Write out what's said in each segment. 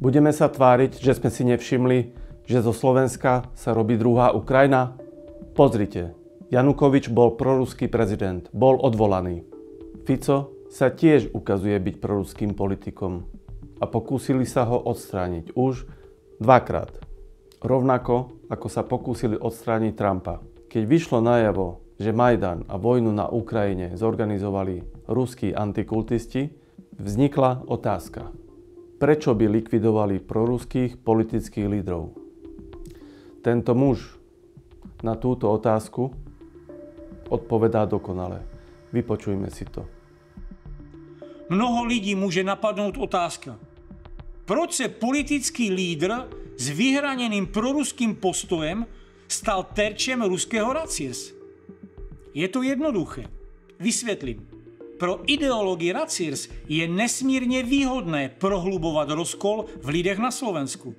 Budeme sa tváriť, že sme si nevšimli, že zo Slovenska sa robí druhá Ukrajina? Pozrite, Janukovič bol proruský prezident, bol odvolaný. Fico sa tiež ukazuje byť proruským politikom a pokúsili sa ho odstrániť už dvakrát. Rovnako ako sa pokúsili odstrániť Trumpa. Keď vyšlo najavo, že Majdan a vojnu na Ukrajine zorganizovali ruskí antikultisti, vznikla otázka. Prečo by likvidovali proruských politických lídrov? Tento muž na túto otázku odpovedá dokonale. Vypočujme si to. Mnoho lidí může napadnout otázka. Proč se politický lídr s vyhraněným proruským postojem stal terčem ruského Racirs? Je to jednoduché. Vysvětlím. Pro ideologii Racirs je nesmírně výhodné prohlubovat rozkol v lidech na Slovensku.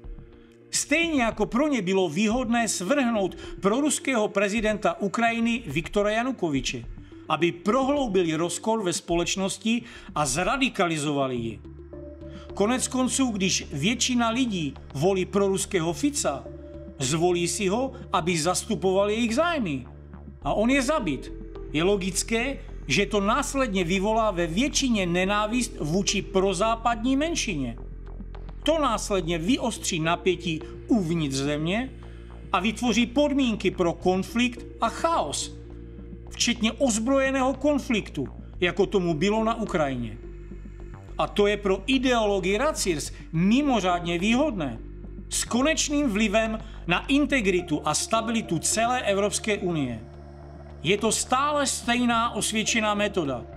Stejně jako pro ně bylo výhodné svrhnout proruského prezidenta Ukrajiny Viktora Janukoviče, aby prohloubili rozkol ve společnosti a zradikalizovali ji. Konec konců, když většina lidí volí proruského Fica, zvolí si ho, aby zastupoval jejich zájmy. A on je zabit. Je logické, že to následně vyvolá ve většině nenávist vůči prozápadní menšině. To následně vyostří napětí uvnitř země a vytvoří podmínky pro konflikt a chaos, včetně ozbrojeného konfliktu, jako tomu bylo na Ukrajině. A to je pro ideologii Racirs mimořádně výhodné, s konečným vlivem na integritu a stabilitu celé Evropské unie. Je to stále stejná osvědčená metoda.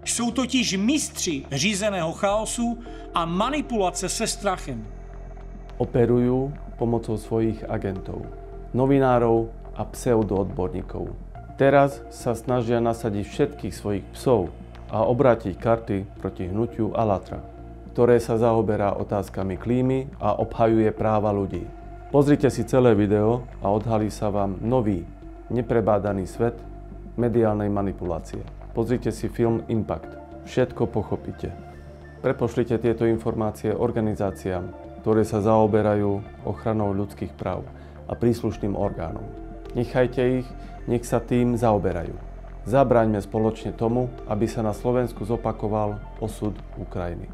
Jsou totiž mistři řízeného chaosu a manipulace se strachem. Operujú pomocou svojich agentov, novinárov a pseudoodborníkov. Teraz sa snažia nasadiť všetkých svojich psov a obrátiť karty proti hnutiu Alatra, ktoré sa zaoberá otázkami klímy a obhajuje práva ľudí. Pozrite si celé video a odhalí sa vám nový, neprebádaný svet mediálnej manipulácie. Pozrite si film Impact. Všetko pochopíte. Prepošlite tieto informácie organizáciám, ktoré sa zaoberajú ochranou ľudských práv a príslušným orgánom. Nechajte ich, nech sa tým zaoberajú. Zabráňme spoločne tomu, aby sa na Slovensku zopakoval osud Ukrajiny.